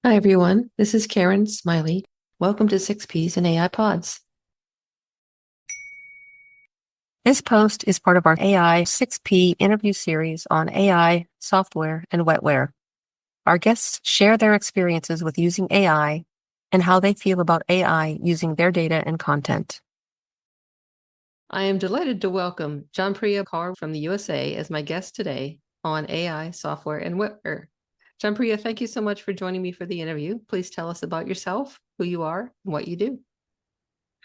Hi, everyone. This is Karen Smiley. Welcome to 6Ps and AI Pods. This post is part of our AI 6P interview series on AI, software, and wetware. Our guests share their experiences with using AI and how they feel about AI using their data and content. I am delighted to welcome Janpriya Kaur from the USA as my guest today on AI, software, and wetware. Janpriya, thank you so much for joining me for the interview. Please tell us about yourself, who you are, and what you do.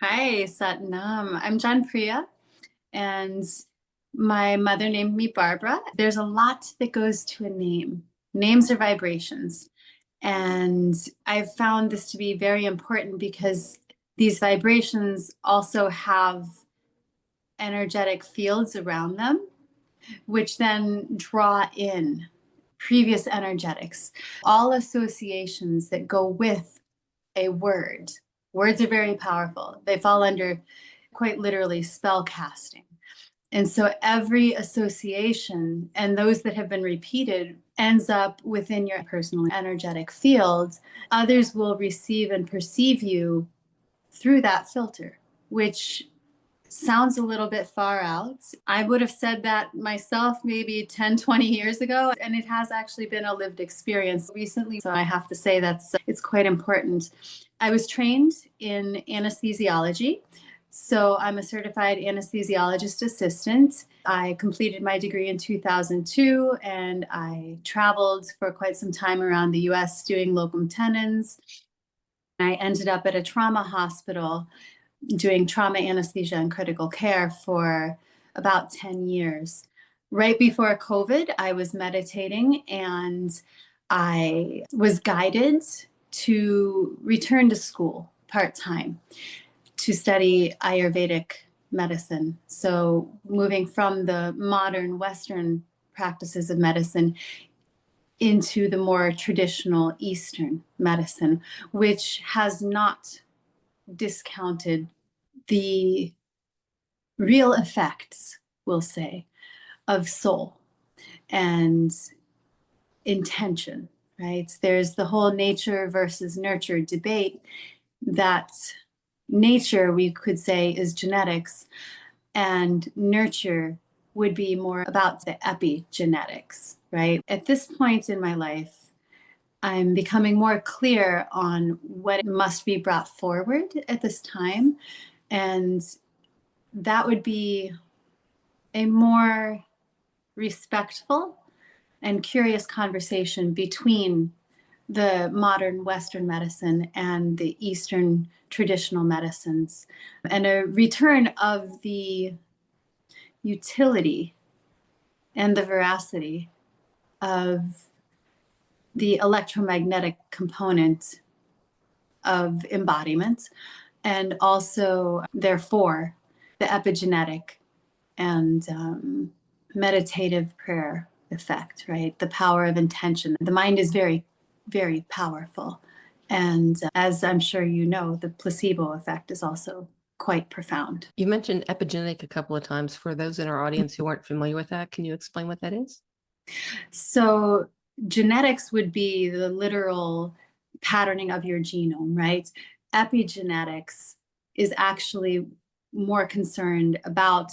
Hi, Satnam. I'm Janpriya, and my mother named me Barbara. There's a lot that goes to a name. Names are vibrations. And I've found this to be very important because these vibrations also have energetic fields around them, which then draw in previous energetics, all associations that go with a word. Words are very powerful. They fall under quite literally spell casting. And so every association and those that have been repeated ends up within your personal energetic field. Others will receive and perceive you through that filter, which sounds a little bit far out. I would have said that myself maybe 10, 20 years ago, and it has actually been a lived experience recently. So I have to say it's quite important. I was trained in anesthesiology. So I'm a certified anesthesiologist assistant. I completed my degree in 2002 and I traveled for quite some time around the US doing locum tenens. I ended up at a trauma hospital doing trauma anesthesia and critical care for about 10 years. Right before COVID, I was meditating and I was guided to return to school part time to study Ayurvedic medicine. So, moving from the modern Western practices of medicine into the more traditional Eastern medicine, which has not discounted the real effects, we'll say, of soul and intention, right? There's the whole nature versus nurture debate that nature, we could say, is genetics, and nurture would be more about the epigenetics, right? At this point in my life, I'm becoming more clear on what must be brought forward at this time. And that would be a more respectful and curious conversation between the modern Western medicine and the Eastern traditional medicines, and a return of the utility and the veracity of the electromagnetic component of embodiment, and also, therefore, the epigenetic and meditative prayer effect, right? The power of intention. The mind is very, very powerful. And as I'm sure you know, the placebo effect is also quite profound. You mentioned epigenetic a couple of times. For those in our audience who aren't familiar with that, can you explain what that is? So, genetics would be the literal patterning of your genome, right? Epigenetics is actually more concerned about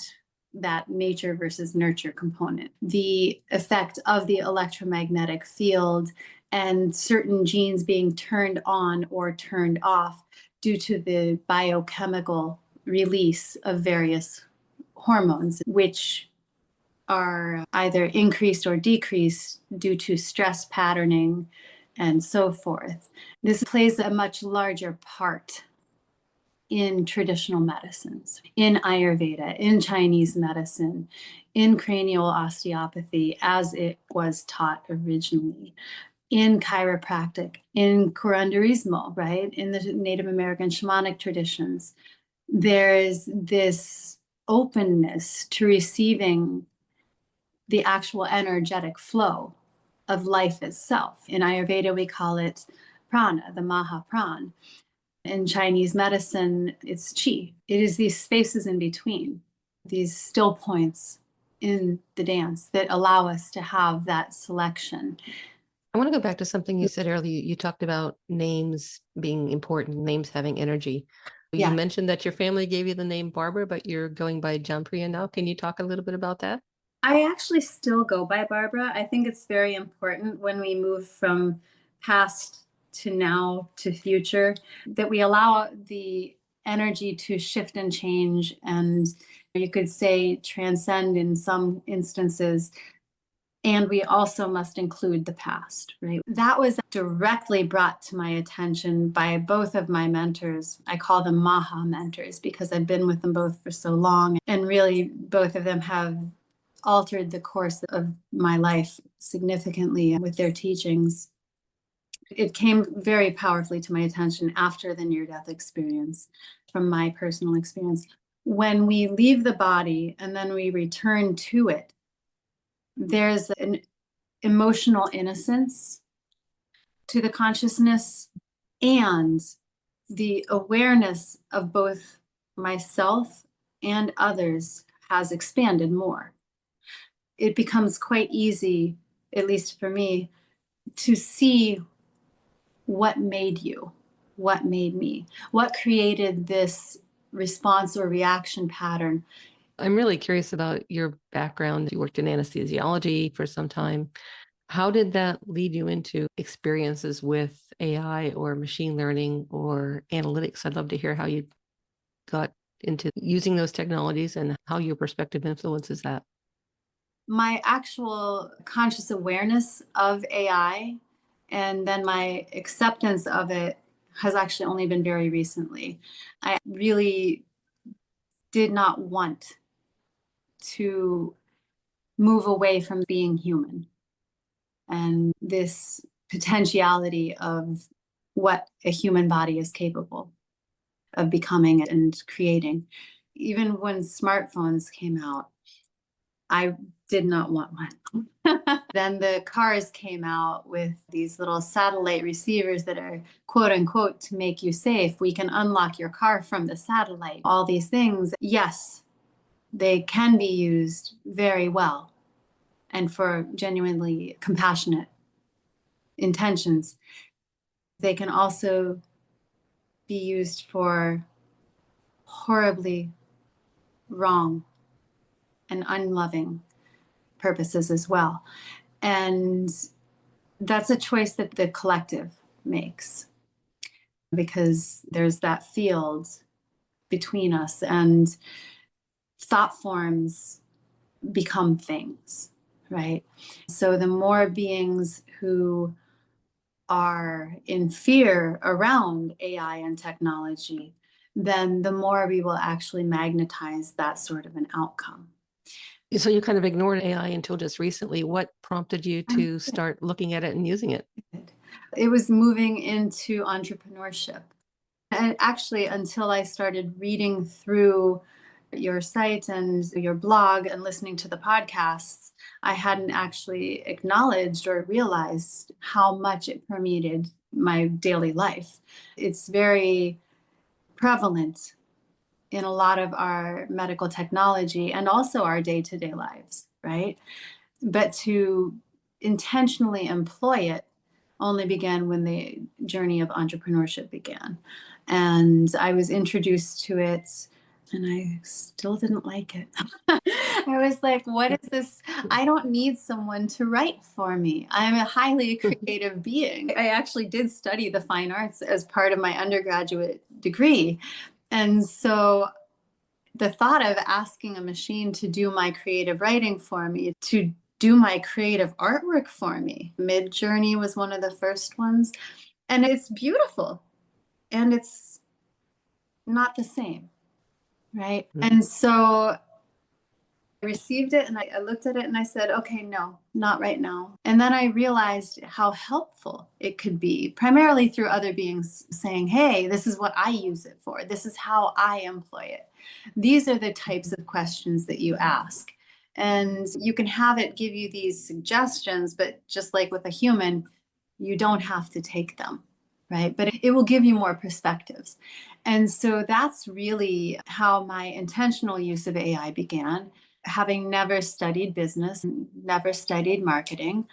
that nature versus nurture component, the effect of the electromagnetic field and certain genes being turned on or turned off due to the biochemical release of various hormones, which are either increased or decreased due to stress patterning and so forth. This plays a much larger part in traditional medicines, in Ayurveda, in Chinese medicine, in cranial osteopathy as it was taught originally, in chiropractic, in curanderismo, right? In the Native American shamanic traditions. There's this openness to receiving the actual energetic flow of life itself. In Ayurveda, we call it prana, the Maha Pran. In Chinese medicine, it's qi. It is these spaces in between, these still points in the dance that allow us to have that selection. I want to go back to something you said earlier. You talked about names being important, names having energy. You Yeah. mentioned that your family gave you the name Barbara, but you're going by Janpriya now. Can you talk a little bit about that? I actually still go by Barbara. I think it's very important when we move from past to now to future that we allow the energy to shift and change, and you could say transcend in some instances. And we also must include the past, right? That was directly brought to my attention by both of my mentors. I call them Maha mentors because I've been with them both for so long. And really, both of them have altered the course of my life significantly with their teachings. It came very powerfully to my attention after the near death experience, from my personal experience. When we leave the body and then we return to it, there's an emotional innocence to the consciousness, and the awareness of both myself and others has expanded more. It becomes quite easy, at least for me, to see what made you, what made me, what created this response or reaction pattern. I'm really curious about your background. You worked in anesthesiology for some time. How did that lead you into experiences with AI or machine learning or analytics? I'd love to hear how you got into using those technologies and how your perspective influences that. My actual conscious awareness of AI and then my acceptance of it has actually only been very recently. I really did not want to move away from being human and this potentiality of what a human body is capable of becoming and creating. Even when smartphones came out, I did not want one. Then the cars came out with these little satellite receivers that are quote unquote to make you safe. We can unlock your car from the satellite. All these things, yes, they can be used very well and for genuinely compassionate intentions. They can also be used for horribly wrong and unloving purposes as well. And that's a choice that the collective makes because there's that field between us, and thought forms become things, right? So the more beings who are in fear around AI and technology, then the more we will actually magnetize that sort of an outcome. So you kind of ignored AI until just recently. What prompted you to start looking at it and using it? It was moving into entrepreneurship. And actually, until I started reading through your site and your blog and listening to the podcasts, I hadn't actually acknowledged or realized how much it permeated my daily life. It's very prevalent in a lot of our medical technology and also our day to day lives, right? But to intentionally employ it only began when the journey of entrepreneurship began. And I was introduced to it and I still didn't like it. I was like, what is this? I don't need someone to write for me. I'm a highly creative being. I actually did study the fine arts as part of my undergraduate degree. And so the thought of asking a machine to do my creative writing for me, to do my creative artwork for me. Mid-Journey was one of the first ones. And it's beautiful. And it's not the same, right? And so I received it and I looked at it and I said, okay, no, not right now. And then I realized how helpful it could be, primarily through other beings saying, hey, this is what I use it for. This is how I employ it. These are the types of questions that you ask. And you can have it give you these suggestions, but just like with a human, you don't have to take them, right? But it will give you more perspectives. And so that's really how my intentional use of AI began. Having never studied business, never studied marketing,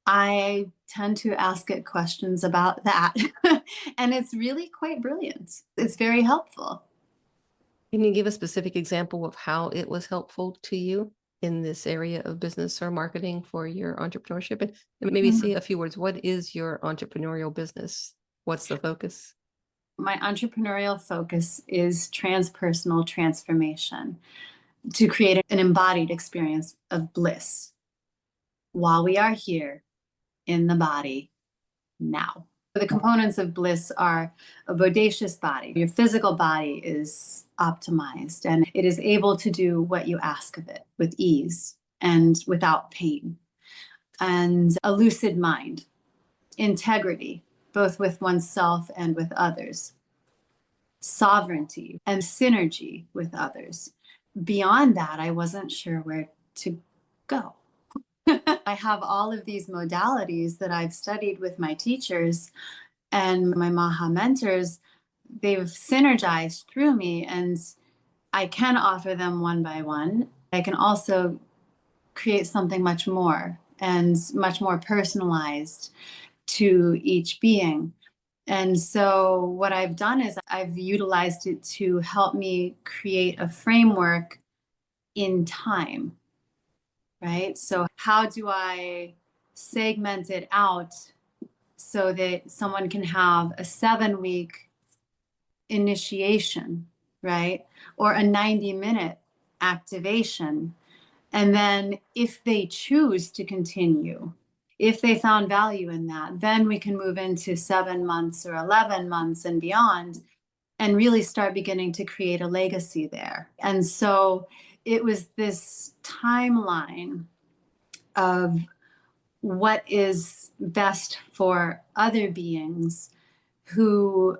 I tend to ask it questions about that. And it's really quite brilliant. It's very helpful. Can you give a specific example of how it was helpful to you in this area of business or marketing for your entrepreneurship? And maybe say a few words. What is your entrepreneurial business? What's the focus? My entrepreneurial focus is transpersonal transformation to create an embodied experience of bliss while we are here in the body now. The components of bliss are a bodacious body. Your physical body is optimized and it is able to do what you ask of it with ease and without pain. And a lucid mind, integrity, both with oneself and with others, sovereignty and synergy with others. Beyond that, I wasn't sure where to go. I have all of these modalities that I've studied with my teachers and my Maha mentors. They've synergized through me, and I can offer them one by one. I can also create something much more and much more personalized to each being. And so, what I've done is I've utilized it to help me create a framework in time, right? So, how do I segment it out so that someone can have a 7-week initiation, right? Or a 90-minute activation. And then, if they choose to continue, if they found value in that, then we can move into 7 months or 11 months and beyond and really start beginning to create a legacy there. And so it was this timeline of what is best for other beings who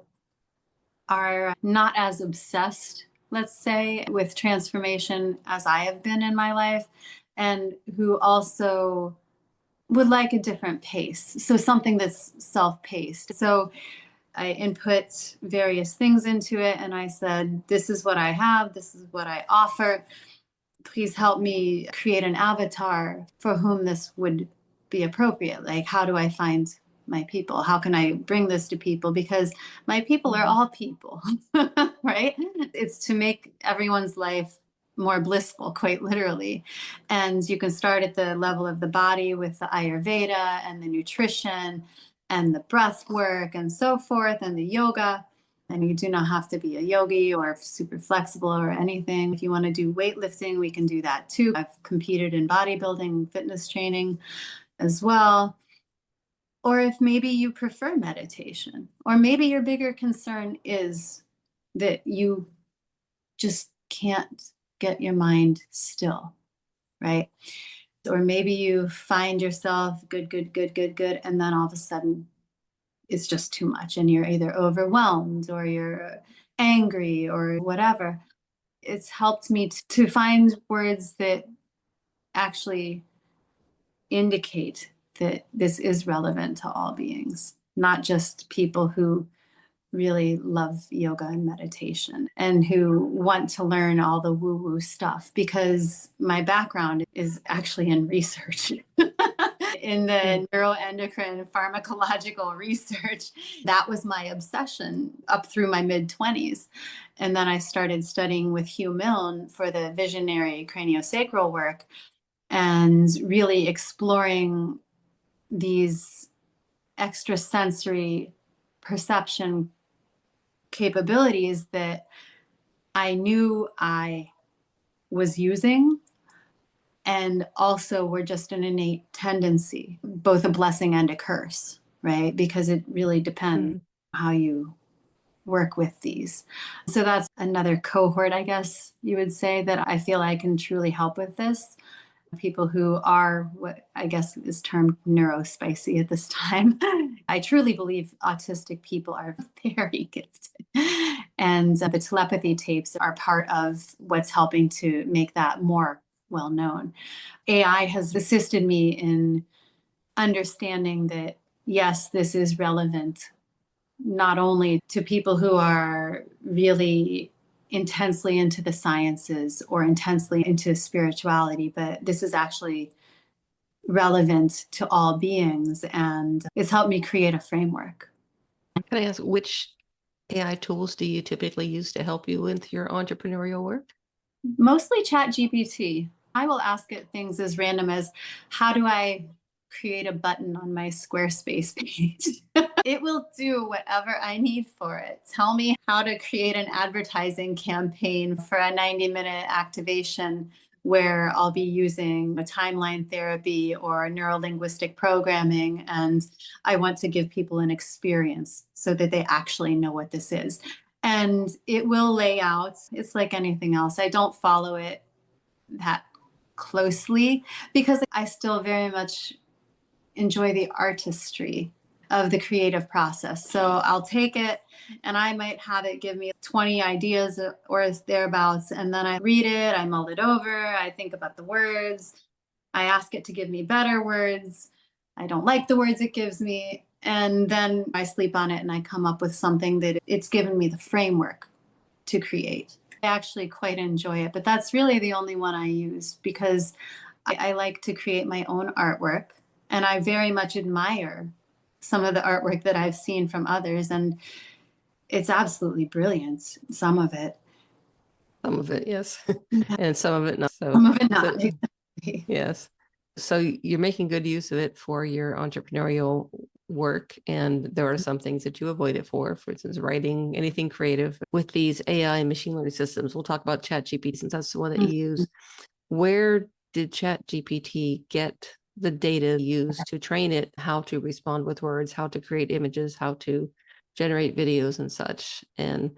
are not as obsessed, let's say, with transformation as I have been in my life, and who also would like a different pace. So something that's self-paced. So I input various things into it and I said, this is what I have, this is what I offer. Please help me create an avatar for whom this would be appropriate. Like, how do I find my people? How can I bring this to people? Because my people are all people, right? It's to make everyone's life more blissful, quite literally. And you can start at the level of the body with the Ayurveda and the nutrition and the breath work and so forth, and the yoga. And you do not have to be a yogi or super flexible or anything. If you want to do weightlifting, we can do that too. I've competed in bodybuilding, fitness training as well. Or if maybe you prefer meditation, or maybe your bigger concern is that you just can't get your mind still, right? Or maybe you find yourself good, good, good, good, good, and then all of a sudden it's just too much and you're either overwhelmed or you're angry or whatever. It's helped me to find words that actually indicate that this is relevant to all beings, not just people who really love yoga and meditation and who want to learn all the woo woo stuff, because my background is actually in research. In the neuroendocrine pharmacological research. That was my obsession up through my mid-20s. And then I started studying with Hugh Milne for the visionary craniosacral work and really exploring these extrasensory perception capabilities that I knew I was using and also were just an innate tendency, both a blessing and a curse, right? Because it really depends how you work with these. So that's another cohort, I guess you would say, that I feel I can truly help with this. People who are what I guess is termed neurospicy at this time. I truly believe autistic people are very gifted. And the telepathy tapes are part of what's helping to make that more well known. AI has assisted me in understanding that, yes, this is relevant not only to people who are really intensely into the sciences or intensely into spirituality, but this is actually relevant to all beings. And it's helped me create a framework. Can I ask, which AI tools do you typically use to help you with your entrepreneurial work? Mostly ChatGPT. I will ask it things as random as, how do I create a button on my Squarespace page? It will do whatever I need for it. Tell me how to create an advertising campaign for a 90-minute activation where I'll be using a timeline therapy or neurolinguistic programming. And I want to give people an experience so that they actually know what this is. And it will lay out, it's like anything else. I don't follow it that closely because I still very much enjoy the artistry of the creative process. So I'll take it and I might have it give me 20 ideas or thereabouts. And then I read it, I mull it over, I think about the words, I ask it to give me better words. I don't like the words it gives me. And then I sleep on it and I come up with something that it's given me the framework to create. I actually quite enjoy it, but that's really the only one I use because I like to create my own artwork. And I very much admire some of the artwork that I've seen from others. And it's absolutely brilliant, some of it. Some of it, yes. And some of it not. Some of it not. Yes. So you're making good use of it for your entrepreneurial work. And there are some things that you avoid it for instance, writing, anything creative. With these AI and machine learning systems, we'll talk about ChatGPT since that's the one that you use. Where did ChatGPT get the data used to train it, how to respond with words, how to create images, how to generate videos and such? And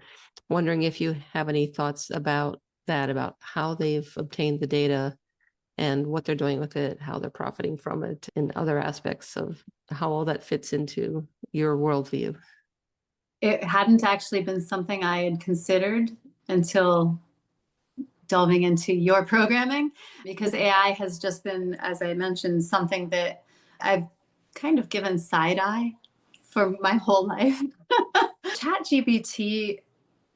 wondering if you have any thoughts about that, about how they've obtained the data and what they're doing with it, how they're profiting from it, and other aspects of how all that fits into your worldview. It hadn't actually been something I had considered until delving into your programming, because AI has just been, as I mentioned, something that I've kind of given side eye for my whole life. ChatGPT,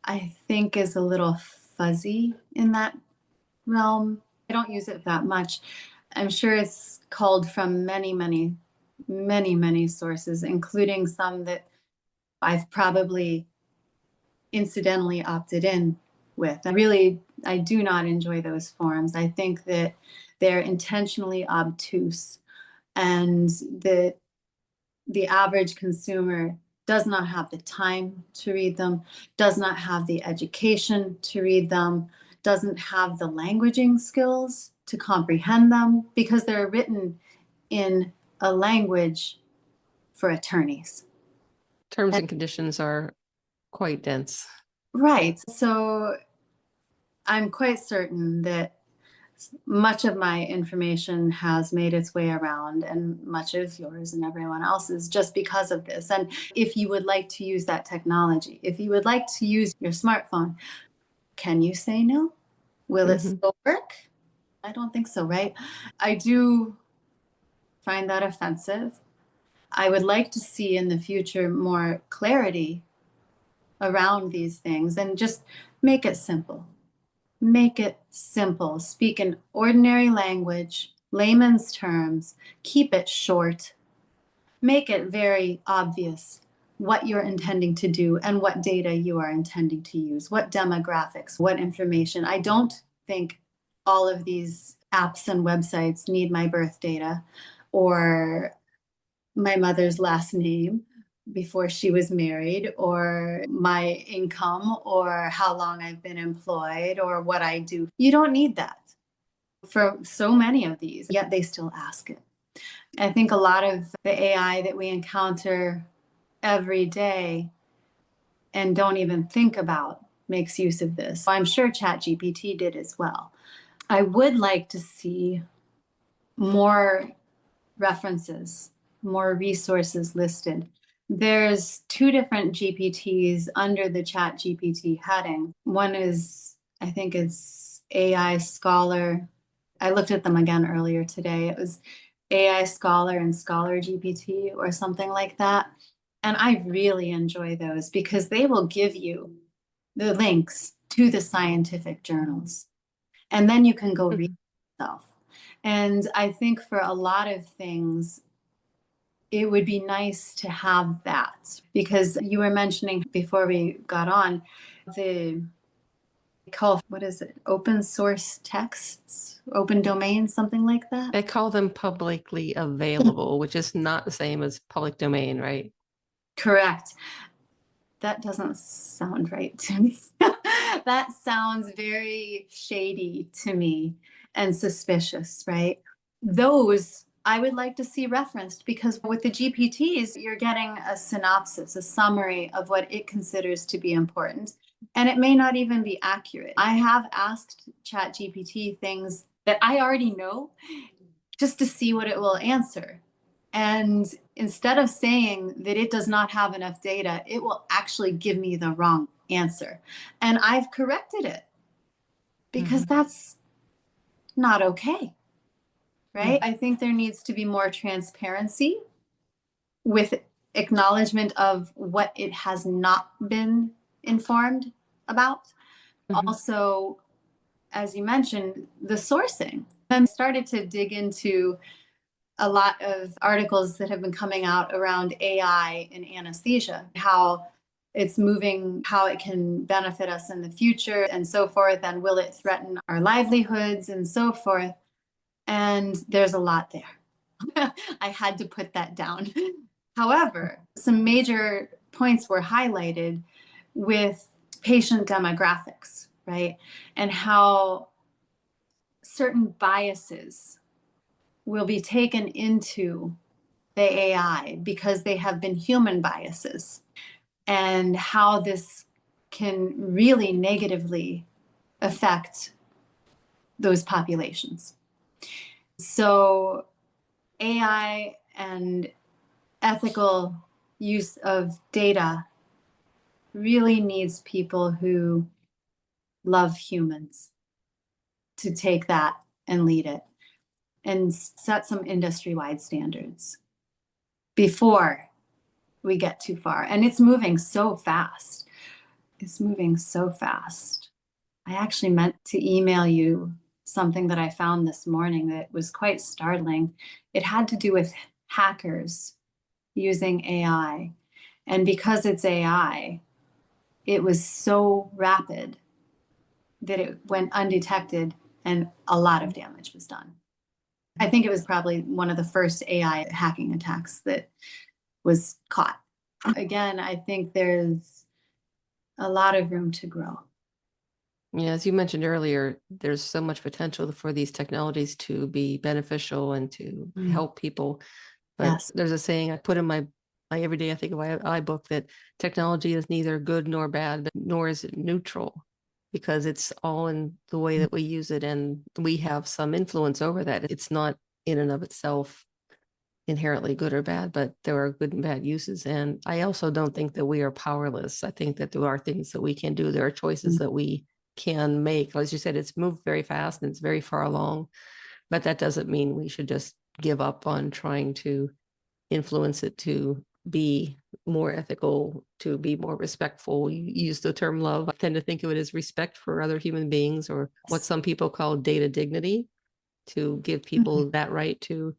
I think, is a little fuzzy in that realm. I don't use it that much. I'm sure it's culled from many, many, many, many sources, including some that I've probably incidentally opted in with. I do not enjoy those forums. I think that they're intentionally obtuse and that the average consumer does not have the time to read them, does not have the education to read them, doesn't have the languaging skills to comprehend them because they're written in a language for attorneys. Terms and conditions are quite dense. Right. So I'm quite certain that much of my information has made its way around, and much of yours and everyone else's, just because of this. And if you would like to use that technology, if you would like to use your smartphone, can you say no? Will it still work? I don't think so, right? I do find that offensive. I would like to see in the future more clarity around these things and just make it simple. Make it simple. Speak in ordinary language, layman's terms, keep it short. Make it very obvious what you're intending to do and what data you are intending to use, what demographics, what information. I don't think all of these apps and websites need my birth data or my mother's last name before she was married, or my income, or how long I've been employed, or what I do. You don't need that for so many of these, yet they still ask it. I think a lot of the AI that we encounter every day and don't even think about makes use of this. I'm sure ChatGPT did as well. I would like to see more references, more resources listed. There's two different GPTs under the ChatGPT heading. One is, I think it's AI Scholar. I looked at them again earlier today. It was AI Scholar and Scholar GPT or something like that. And I really enjoy those because they will give you the links to the scientific journals. And then you can go read yourself. And I think for a lot of things, it would be nice to have that, because you were mentioning before we got on the call, what is it? Open source texts, open domain, something like that. They call them publicly available, which is not the same as public domain, right? Correct. That doesn't sound right to me. That sounds very shady to me and suspicious, right? Those I would like to see referenced, because with the GPTs, you're getting a synopsis, a summary of what it considers to be important. And it may not even be accurate. I have asked ChatGPT things that I already know just to see what it will answer. And instead of saying that it does not have enough data, it will actually give me the wrong answer. And I've corrected it, because that's not okay, right? I think there needs to be more transparency with acknowledgement of what it has not been informed about. Also, as you mentioned, the sourcing. I started to dig into a lot of articles that have been coming out around AI in anesthesia, how it's moving, how it can benefit us in the future, and so forth, and will it threaten our livelihoods and so forth. And there's a lot there. I had to put that down. However, some major points were highlighted with patient demographics, right? And how certain biases will be taken into the AI because they have been human biases, and how this can really negatively affect those populations. So AI and ethical use of data really needs people who love humans to take that and lead it and set some industry-wide standards before we get too far. And it's moving so fast. It's moving so fast. I actually meant to email you something that I found this morning that was quite startling. It had to do with hackers using AI. And because it's AI, it was so rapid that it went undetected and a lot of damage was done. I think it was probably one of the first AI hacking attacks that was caught. Again, I think there's a lot of room to grow. Yeah, as you mentioned earlier, there's so much potential for these technologies to be beneficial and to help people. But Yes. there's a saying I put in my everyday I think of I book, that technology is neither good nor bad, but nor is it neutral, because it's all in the way that we use it, and we have some influence over that. It's not in and of itself inherently good or bad, but there are good and bad uses. And I also don't think that we are powerless. I think that there are things that we can do. There are choices that we can make. As you said, it's moved very fast and it's very far along, but that doesn't mean we should just give up on trying to influence it to be more ethical, to be more respectful. You use the term love. I tend to think of it as respect for other human beings, or what some people call data dignity, to give people that right to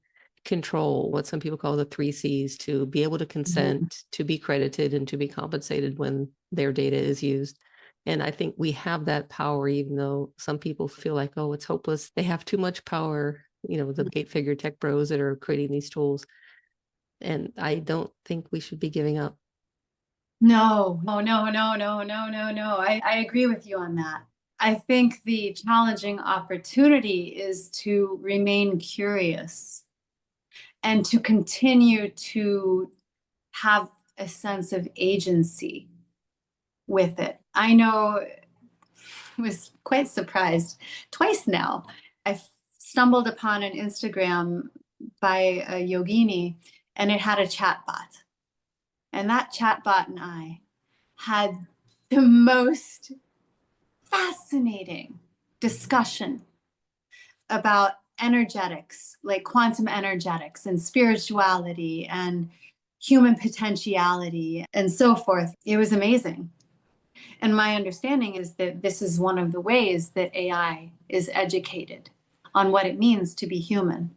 control, what some people call the 3 Cs, to be able to consent, to be credited, and to be compensated when their data is used. And I think we have that power, even though some people feel like, oh, it's hopeless. They have too much power, the 8-figure tech bros that are creating these tools. And I don't think we should be giving up. No. I agree with you on that. I think the challenging opportunity is to remain curious and to continue to have a sense of agency with it. I know I was quite surprised twice now. I stumbled upon an Instagram by a yogini, and it had a chat bot. And that chat bot and I had the most fascinating discussion about energetics, like quantum energetics and spirituality and human potentiality and so forth. It was amazing. And my understanding is that this is one of the ways that AI is educated on what it means to be human.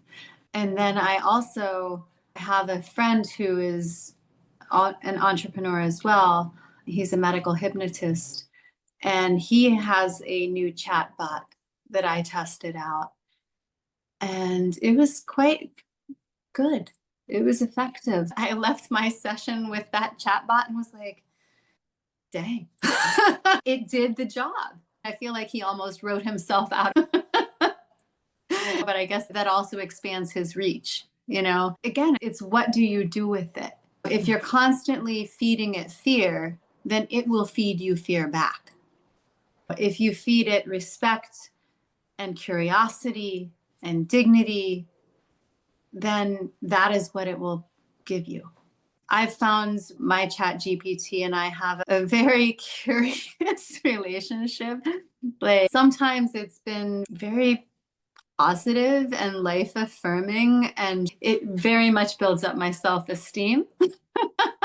And then I also have a friend who is an entrepreneur as well. He's a medical hypnotist, and he has a new chat bot that I tested out. And it was quite good. It was effective. I left my session with that chat bot and was like, dang, it did the job. I feel like he almost wrote himself out. But I guess that also expands his reach. Again, it's what do you do with it? If you're constantly feeding it fear, then it will feed you fear back. If you feed it respect and curiosity and dignity, then that is what it will give you. I've found my chat GPT and I have a very curious relationship. Like sometimes it's been very positive and life affirming, and it very much builds up my self-esteem.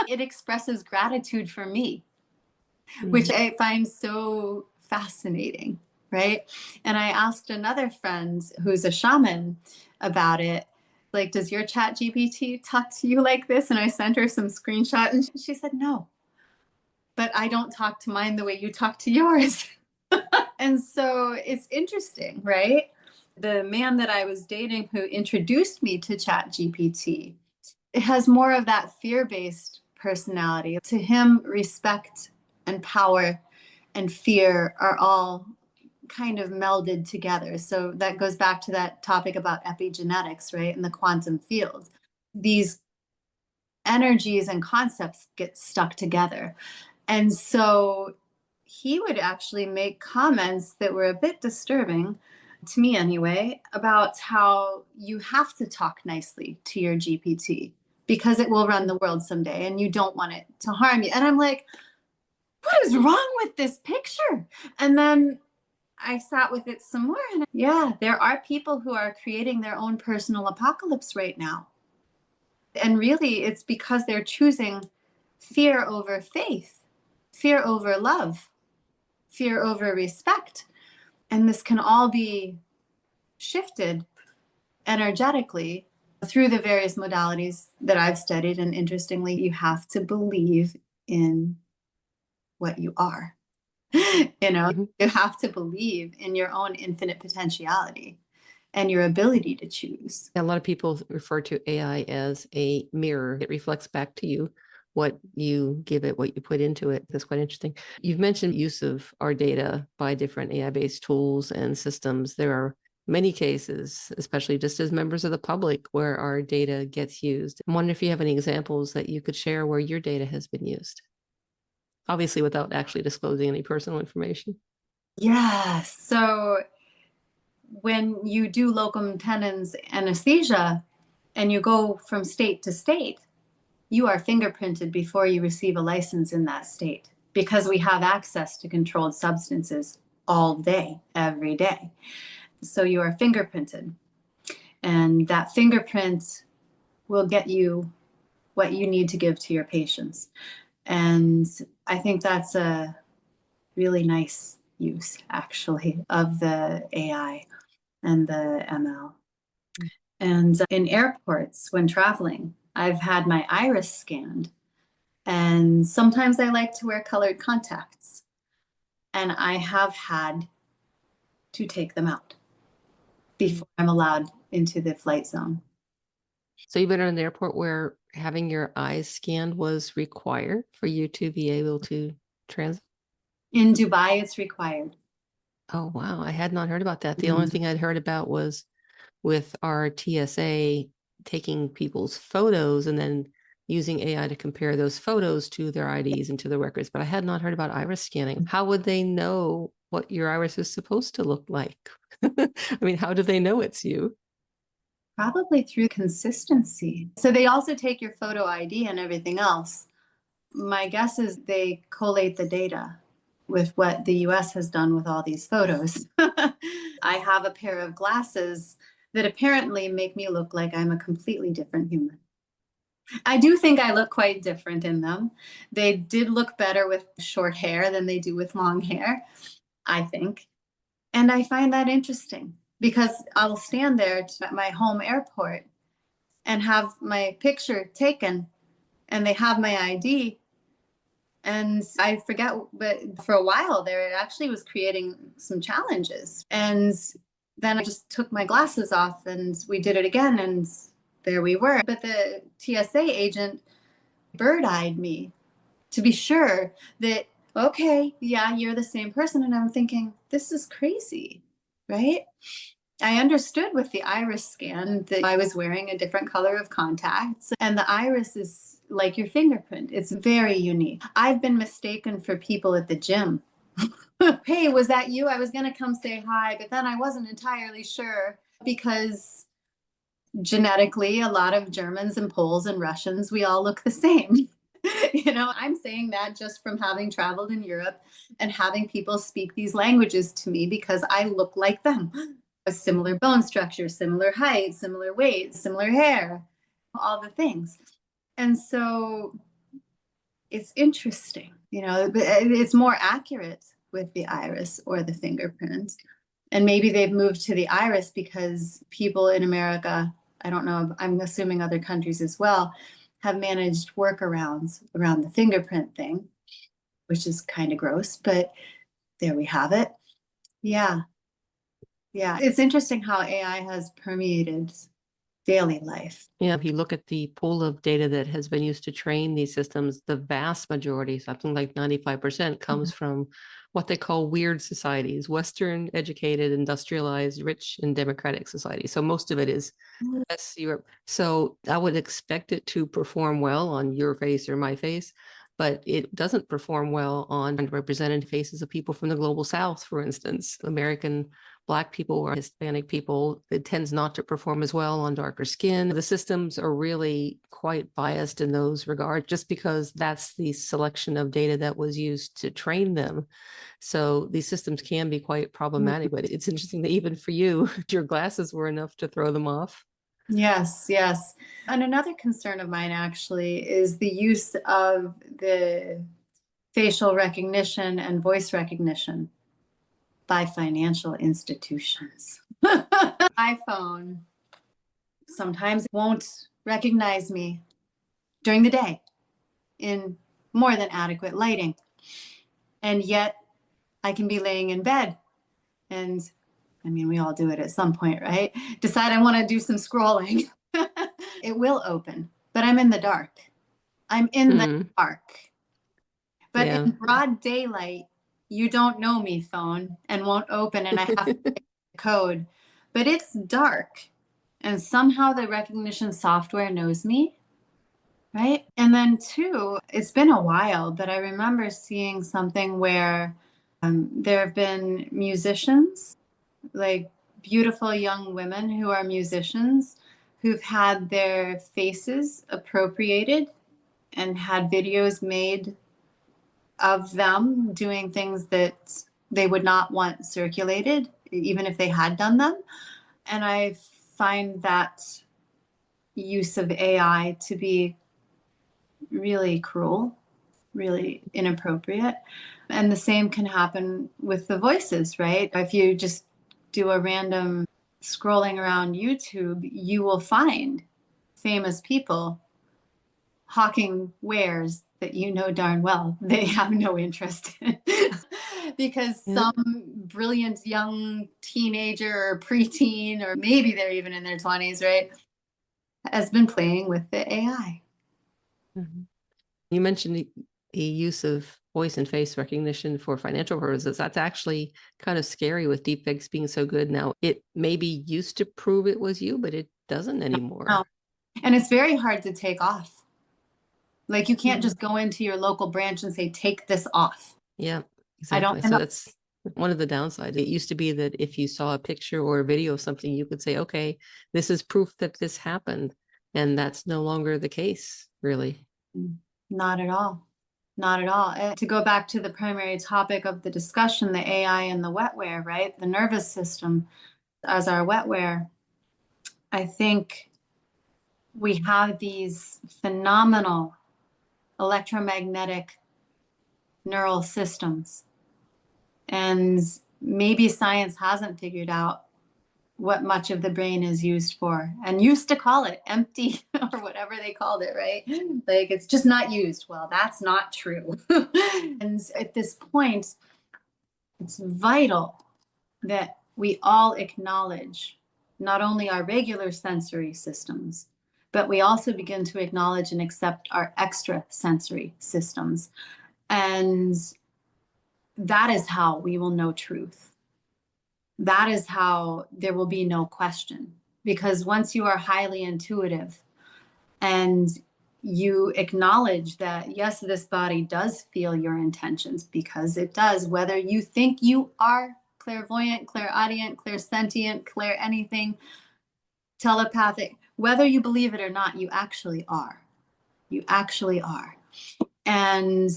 It expresses gratitude for me, which I find so fascinating, right? And I asked another friend who's a shaman about it. Like, does your chat GPT talk to you like this? And I sent her some screenshot and she said, no, but I don't talk to mine the way you talk to yours. And so it's interesting, right? The man that I was dating who introduced me to chat GPT, it has more of that fear-based personality. To him, respect and power and fear are all kind of melded together. So that goes back to that topic about epigenetics, right? In the quantum field. These energies and concepts get stuck together. And so he would actually make comments that were a bit disturbing, to me anyway, about how you have to talk nicely to your GPT because it will run the world someday and you don't want it to harm you. And I'm like, what is wrong with this picture? And then I sat with it some more. And yeah, there are people who are creating their own personal apocalypse right now. And really, it's because they're choosing fear over faith, fear over love, fear over respect. And this can all be shifted energetically through the various modalities that I've studied. And interestingly, you have to believe in what you are. You have to believe in your own infinite potentiality and your ability to choose. A lot of people refer to AI as a mirror. It reflects back to you what you give it, what you put into it. That's quite interesting. You've mentioned use of our data by different AI-based tools and systems. There are many cases, especially just as members of the public, where our data gets used. I'm wondering if you have any examples that you could share where your data has been used. Obviously, without actually disclosing any personal information. Yeah. So when you do locum tenens anesthesia and you go from state to state, you are fingerprinted before you receive a license in that state because we have access to controlled substances all day, every day. So you are fingerprinted. And that fingerprint will get you what you need to give to your patients. And I think that's a really nice use, actually, of the AI and the ML. And in airports, when traveling, I've had my iris scanned. And sometimes I like to wear colored contacts. And I have had to take them out before I'm allowed into the flight zone. So you've been in an airport where having your eyes scanned was required for you to be able to transit? In Dubai, it's required. Oh, wow. I had not heard about that. The only thing I'd heard about was with our TSA taking people's photos and then using AI to compare those photos to their IDs and to the records. But I had not heard about iris scanning. How would they know what your iris is supposed to look like? I mean, how do they know it's you? Probably through consistency. So they also take your photo ID and everything else. My guess is they collate the data with what the US has done with all these photos. I have a pair of glasses that apparently make me look like I'm a completely different human. I do think I look quite different in them. They did look better with short hair than they do with long hair, I think. And I find that interesting. because I'll stand there at my home airport and have my picture taken, and they have my ID. And I forget, but for a while there, it actually was creating some challenges. And then I just took my glasses off and we did it again. And there we were. But the TSA agent bird eyed me to be sure that, okay, yeah, you're the same person. And I'm thinking, this is crazy, right? I understood with the iris scan that I was wearing a different color of contacts, and the iris is like your fingerprint. It's very unique. I've been mistaken for people at the gym. Hey, was that you? I was going to come say hi, but then I wasn't entirely sure because genetically, a lot of Germans and Poles and Russians, we all look the same. I'm saying that just from having traveled in Europe and having people speak these languages to me because I look like them. A similar bone structure, similar height, similar weight, similar hair, all the things. And so it's interesting, it's more accurate with the iris or the fingerprint. And maybe they've moved to the iris because people in America, I don't know, I'm assuming other countries as well, have managed workarounds around the fingerprint thing, which is kind of gross, but there we have it. Yeah. Yeah. It's interesting how AI has permeated daily life. Yeah, if you look at the pool of data that has been used to train these systems, the vast majority, something like 95%, comes from what they call weird societies, Western, educated, industrialized, rich, and democratic societies. So most of it is US, Europe. So I would expect it to perform well on your face or my face, but it doesn't perform well on represented faces of people from the global South, for instance, American Black people or Hispanic people. It tends not to perform as well on darker skin. The systems are really quite biased in those regards, just because that's the selection of data that was used to train them. So these systems can be quite problematic, but it's interesting that even for you, your glasses were enough to throw them off. Yes, yes. And another concern of mine actually is the use of the facial recognition and voice recognition by financial institutions. iPhone sometimes won't recognize me during the day in more than adequate lighting. And yet I can be laying in bed and, I mean, we all do it at some point, right? Decide I want to do some scrolling. It will open, but I'm in the dark. I'm in the dark. But in broad daylight, you don't know me, phone, and won't open, and I have to pick the code. But it's dark, and somehow the recognition software knows me, right? And then two, it's been a while, but I remember seeing something where there have been musicians, like beautiful young women who are musicians, who've had their faces appropriated and had videos made of them doing things that they would not want circulated, even if they had done them. And I find that use of AI to be really cruel, really inappropriate. And the same can happen with the voices, right? If you just do a random scrolling around YouTube, you will find famous people hawking wares that you know darn well they have no interest in. Because some brilliant young teenager or preteen, or maybe they're even in their 20s, right, has been playing with the AI. You mentioned the use of voice and face recognition for financial purposes. That's actually kind of scary with deepfakes being so good now. It maybe used to prove it was you, but it doesn't anymore. No. And it's very hard to take off. Like, you can't just go into your local branch and say, take this off. Yeah, exactly. So that's one of the downsides. It used to be that if you saw a picture or a video of something, you could say, okay, this is proof that this happened. And that's no longer the case, really. Not at all. Not at all. To go back to the primary topic of the discussion, the AI and the wetware, right? The nervous system as our wetware. I think we have these phenomenal electromagnetic neural systems. And maybe science hasn't figured out what much of the brain is used for, and used to call it empty or whatever they called it, right? Like it's just not used. Well, that's not true. And at this point, it's vital that we all acknowledge not only our regular sensory systems, but we also begin to acknowledge and accept our extrasensory systems. And that is how we will know truth. That is how there will be no question. Because once you are highly intuitive and you acknowledge that, yes, this body does feel your intentions, because it does, whether you think you are clairvoyant, clairaudient, clairsentient, clair anything, telepathic, whether you believe it or not, you actually are. You actually are. And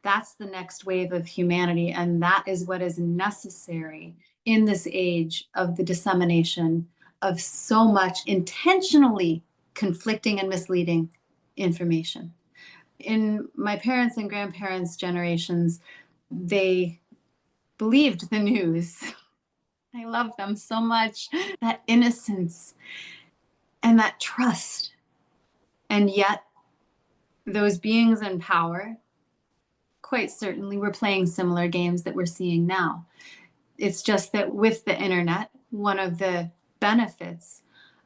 that's the next wave of humanity. And that is what is necessary in this age of the dissemination of so much intentionally conflicting and misleading information. In my parents' and grandparents' generations, they believed the news. I love them so much. That innocence and that trust. And yet, those beings in power quite certainly were playing similar games that we're seeing now. It's just that with the internet, one of the benefits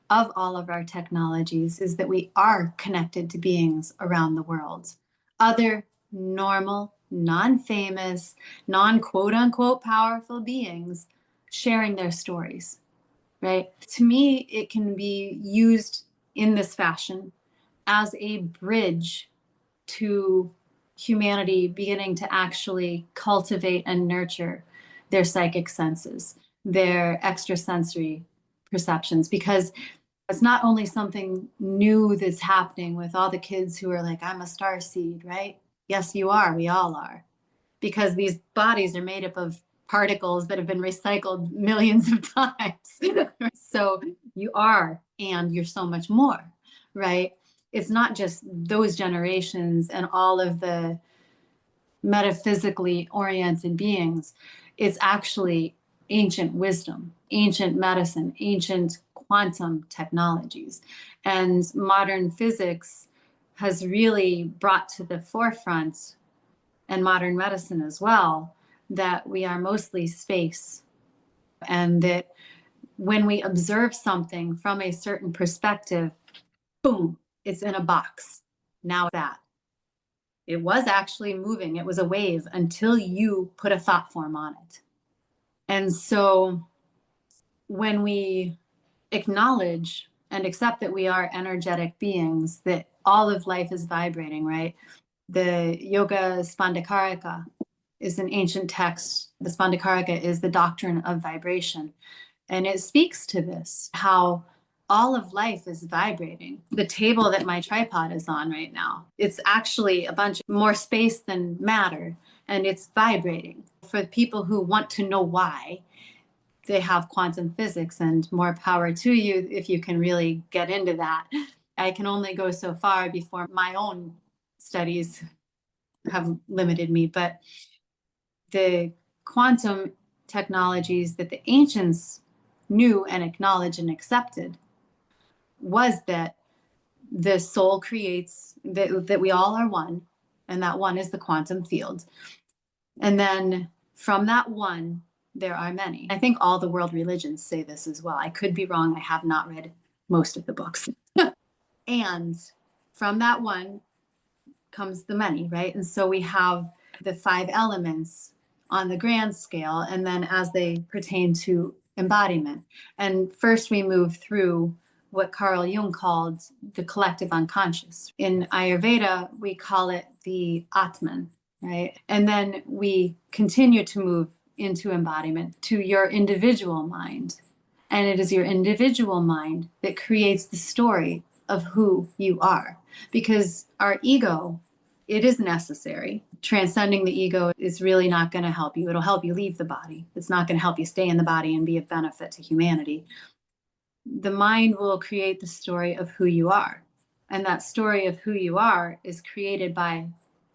of all of our technologies is that we are connected to beings around the world. Other normal, non-famous, non-quote unquote powerful beings sharing their stories, right? To me, it can be used in this fashion as a bridge to humanity beginning to actually cultivate and nurture their psychic senses, their extrasensory perceptions, because it's not only something new that's happening with all the kids who are like, I'm a star seed, right? Yes, you are. We all are. Because these bodies are made up of particles that have been recycled millions of times. So you are, and you're so much more, right? It's not just those generations and all of the metaphysically oriented beings. It's actually ancient wisdom, ancient medicine, ancient quantum technologies. And modern physics has really brought to the forefront, and modern medicine as well, that we are mostly space. And that when we observe something from a certain perspective, boom, it's in a box. Now that. It was actually moving. It was a wave until you put a thought form on it. And so when we acknowledge and accept that we are energetic beings, that all of life is vibrating, right? The Yoga Spandakarika is an ancient text. The Spandakarika is the doctrine of vibration. And it speaks to this, how all of life is vibrating. The table that my tripod is on right now, it's actually a bunch more space than matter, and it's vibrating. For people who want to know why, they have quantum physics, and more power to you if you can really get into that. I can only go so far before my own studies have limited me, but the quantum technologies that the ancients knew and acknowledged and accepted was that the soul creates, that we all are one, and that one is the quantum field. And then from that one, there are many. I think all the world religions say this as well. I could be wrong. I have not read most of the books. And from that one comes the many, right? And so we have the 5 elements on the grand scale, and then as they pertain to embodiment. And first we move through what Carl Jung called the collective unconscious. In Ayurveda, we call it the Atman, right? And then we continue to move into embodiment to your individual mind. And it is your individual mind that creates the story of who you are. Because our ego, it is necessary. Transcending the ego is really not going to help you. It'll help you leave the body. It's not going to help you stay in the body and be of benefit to humanity. The mind will create the story of who you are. And that story of who you are is created by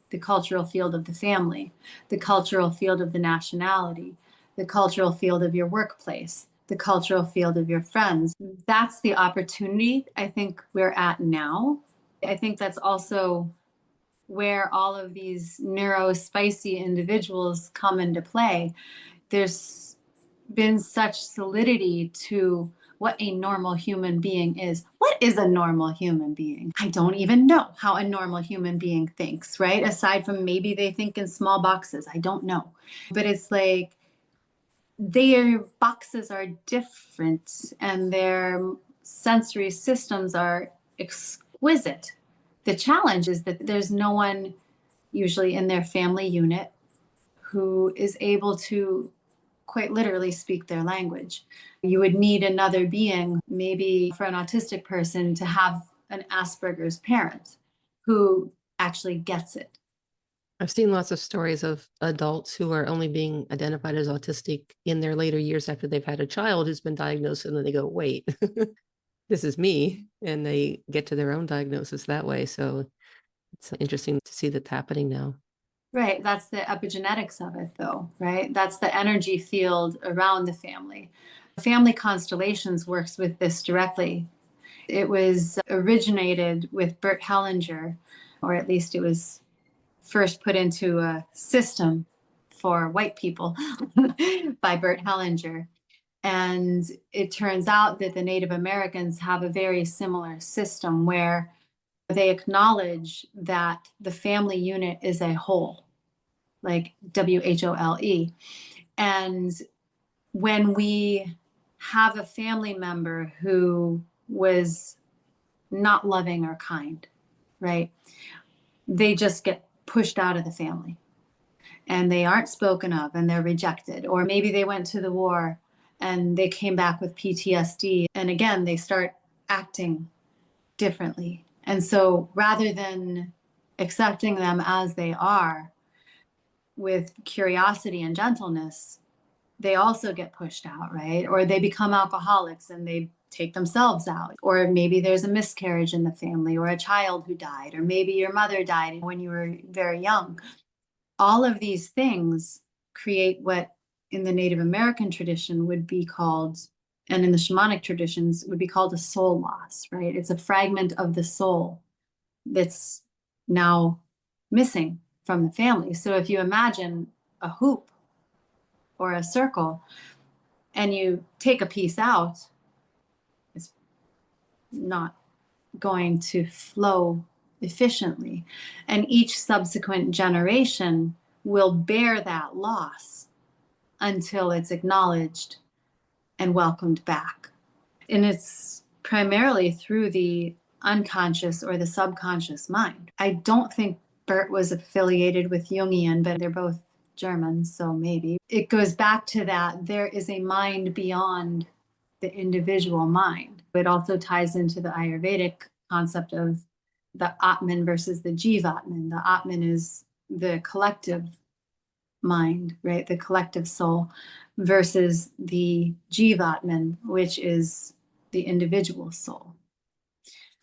the cultural field of the family, the cultural field of the nationality, the cultural field of your workplace, the cultural field of your friends. That's the opportunity I think we're at now. I think that's also where all of these neurospicy individuals come into play. There's been such solidity to what a normal human being is. What is a normal human being? I don't even know how a normal human being thinks, right? Aside from maybe they think in small boxes. I don't know. But it's like their boxes are different and their sensory systems are exquisite. The challenge is that there's no one usually in their family unit who is able to quite literally speak their language. You would need another being, maybe for an autistic person, to have an Asperger's parent who actually gets it. I've seen lots of stories of adults who are only being identified as autistic in their later years after they've had a child who's been diagnosed, and then they go, wait, this is me. And they get to their own diagnosis that way. So it's interesting to see that's happening now. Right. That's the epigenetics of it, though, right? That's the energy field around the family. Family Constellations works with this directly. It was originated with Bert Hellinger, or at least it was first put into a system for white people by Bert Hellinger. And it turns out that the Native Americans have a very similar system where they acknowledge that the family unit is a whole, like WHOLE. And when we have a family member who was not loving or kind, right? They just get pushed out of the family and they aren't spoken of and they're rejected. Or maybe they went to the war and they came back with PTSD. And again, they start acting differently. And so rather than accepting them as they are with curiosity and gentleness, they also get pushed out, right? Or they become alcoholics and they take themselves out. Or maybe there's a miscarriage in the family or a child who died, or maybe your mother died when you were very young. All of these things create what in the Native American tradition would be called, and in the shamanic traditions would be called a soul loss, right? It's a fragment of the soul that's now missing from the family. So if you imagine a hoop or a circle and you take a piece out, it's not going to flow efficiently. And each subsequent generation will bear that loss until it's acknowledged and welcomed back. And it's primarily through the unconscious or the subconscious mind. I don't think Bert was affiliated with Jungian, but they're both German, so maybe. It goes back to that there is a mind beyond the individual mind. It also ties into the Ayurvedic concept of the Atman versus the Jivatman. The Atman is the collective mind, right? The collective soul versus the Jivatman, which is the individual soul.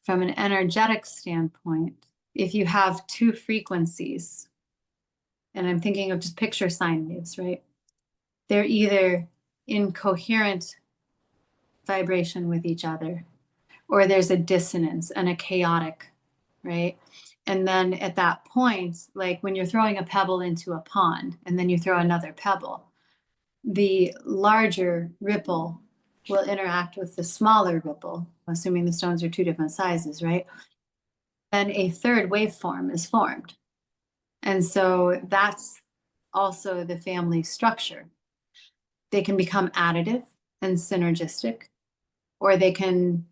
From an energetic standpoint, if you have two frequencies, and I'm thinking of just picture sine waves, right? They're either in coherent vibration with each other, or there's a dissonance and a chaotic, right? And then at that point, like when you're throwing a pebble into a pond and then you throw another pebble, the larger ripple will interact with the smaller ripple, assuming the stones are two different sizes, right? Then a third waveform is formed. And so that's also the family structure. They can become additive and synergistic, or they can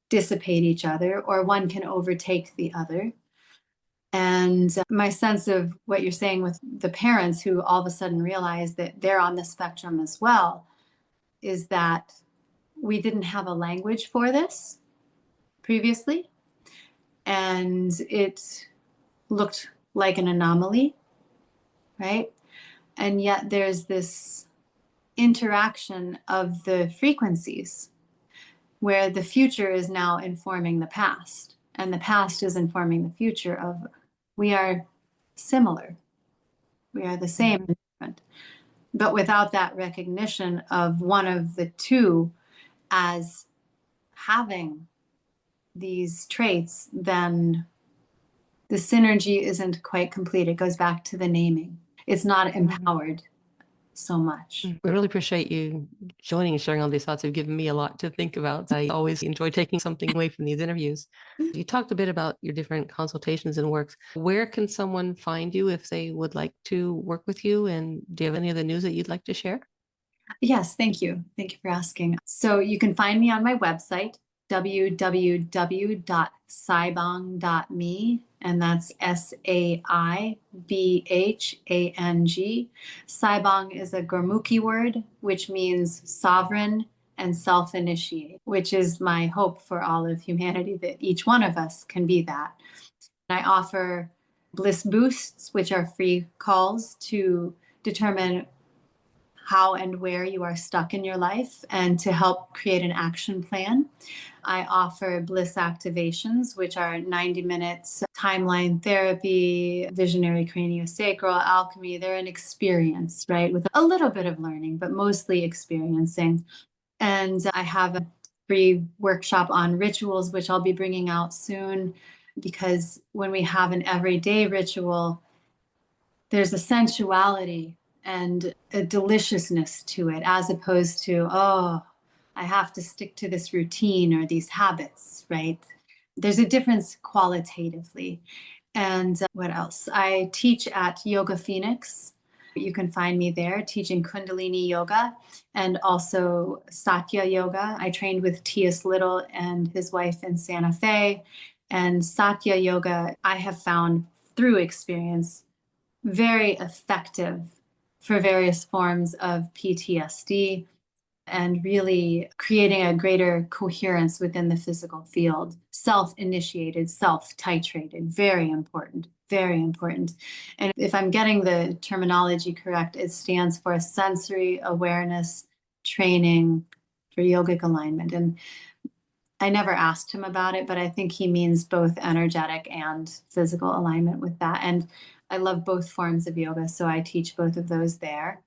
dissipate each other, or one can overtake the other. And my sense of what you're saying with the parents who all of a sudden realize that they're on the spectrum as well is that we didn't have a language for this previously. And it looked like an anomaly, right? And yet there's this interaction of the frequencies where the future is now informing the past, and the past is informing the future of we are similar, we are the same and different. But without that recognition of one of the two as having these traits, then the synergy isn't quite complete. It goes back to the naming. It's not empowered so much. I really appreciate you joining and sharing all these thoughts. You've given me a lot to think about. I always enjoy taking something away from these interviews. You talked a bit about your different consultations and works. Where can someone find you if they would like to work with you? And do you have any other news that you'd like to share? Yes, thank you. Thank you for asking. So you can find me on my website, www.saibang.me, and that's Saibhang. Saibang is a Gurmukhi word, which means sovereign and self-initiate, which is my hope for all of humanity, that each one of us can be that. I offer bliss boosts, which are free calls to determine how and where you are stuck in your life and to help create an action plan. I offer bliss activations, which are 90 minutes timeline therapy, visionary craniosacral alchemy. They're an experience, right? With a little bit of learning, but mostly experiencing. And I have a free workshop on rituals, which I'll be bringing out soon, because when we have an everyday ritual, there's a sensuality and a deliciousness to it, as opposed to, oh, I have to stick to this routine or these habits, right? There's a difference qualitatively. And what else? I teach at Yoga Phoenix. You can find me there teaching Kundalini Yoga and also Satya Yoga. I trained with T.S. Little and his wife in Santa Fe. And Satya Yoga, I have found through experience, very effective for various forms of PTSD and really creating a greater coherence within the physical field. Self-initiated, self-titrated, very important, very important. And if I'm getting the terminology correct, it stands for sensory awareness training for yogic alignment. And I never asked him about it, but I think he means both energetic and physical alignment with that. And I love both forms of yoga, so I teach both of those there.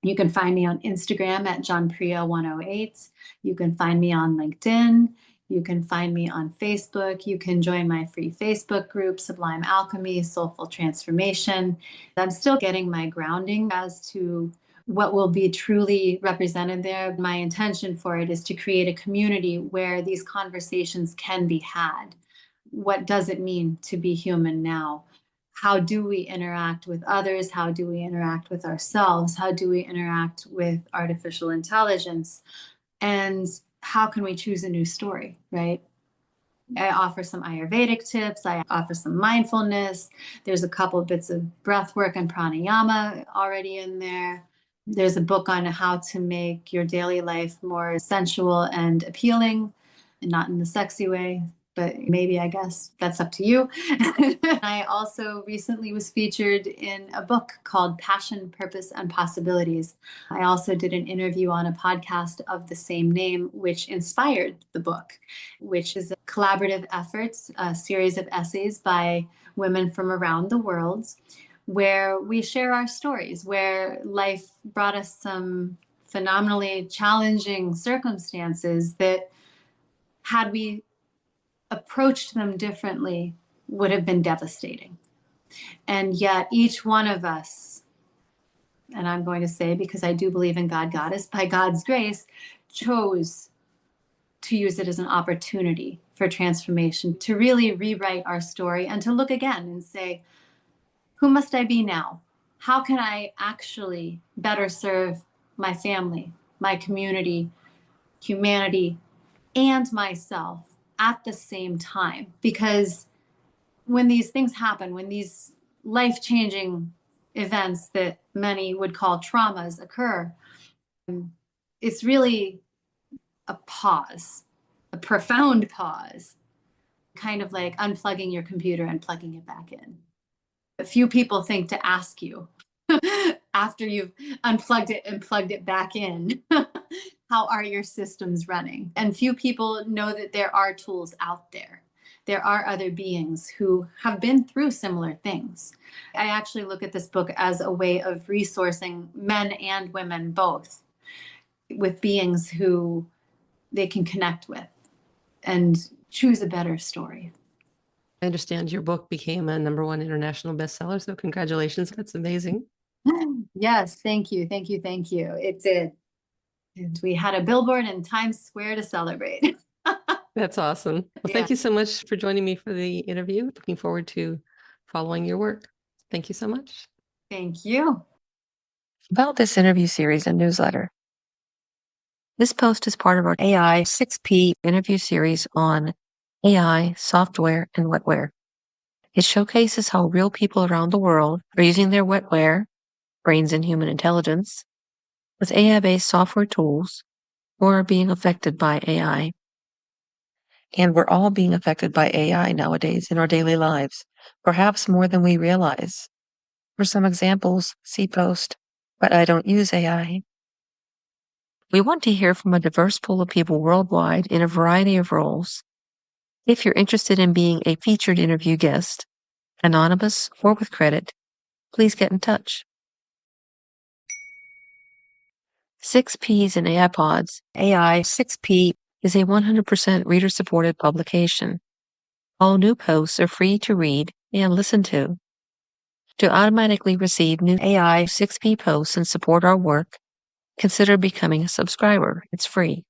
You can find me on Instagram at Janpriya108. You can find me on LinkedIn. You can find me on Facebook. You can join my free Facebook group, Sublime Alchemy, Soulful Transformation. I'm still getting my grounding as to what will be truly represented there. My intention for it is to create a community where these conversations can be had. What does it mean to be human now? How do we interact with others? How do we interact with ourselves? How do we interact with artificial intelligence? And how can we choose a new story, right? I offer some Ayurvedic tips. I offer some mindfulness. There's a couple of bits of breath work and pranayama already in there. There's a book on how to make your daily life more sensual and appealing, and not in the sexy way, but maybe, I guess that's up to you. I also recently was featured in a book called Passion, Purpose, and Possibilities. I also did an interview on a podcast of the same name, which inspired the book, which is a collaborative effort, a series of essays by women from around the world, where we share our stories, where life brought us some phenomenally challenging circumstances that, had we approached them differently, would have been devastating. And yet each one of us, and I'm going to say, because I do believe in God, Goddess, by God's grace, chose to use it as an opportunity for transformation, to really rewrite our story and to look again and say, who must I be now? How can I actually better serve my family, my community, humanity, and myself at the same time? Because when these things happen, when these life-changing events that many would call traumas occur, it's really a pause, a profound pause, kind of like unplugging your computer and plugging it back in. A few people think to ask you after you've unplugged it and plugged it back in, how are your systems running? And few people know that there are tools out there. there are other beings who have been through similar things. I actually look at this book as a way of resourcing men and women both with beings who they can connect with and choose a better story. I understand your book became a #1 international bestseller, so congratulations. That's amazing. Yes, thank you, thank you, thank you. It did. And we had a billboard in Times Square to celebrate. That's awesome. Well, thank you so much for joining me for the interview. Looking forward to following your work. Thank you so much. Thank you. About this interview series and newsletter. This post is part of our AI 6P interview series on AI, software, and wetware. It showcases how real people around the world are using their wetware, brains and human intelligence, with AI-based software tools, or are being affected by AI. And we're all being affected by AI nowadays in our daily lives, perhaps more than we realize. For some examples, see post, but I don't use AI. We want to hear from a diverse pool of people worldwide in a variety of roles. If you're interested in being a featured interview guest, anonymous or with credit, please get in touch. 6Ps and AI Pods, AI 6P is a 100% reader-supported publication. All new posts are free to read and listen to. To automatically receive new AI 6P posts and support our work, consider becoming a subscriber. It's free.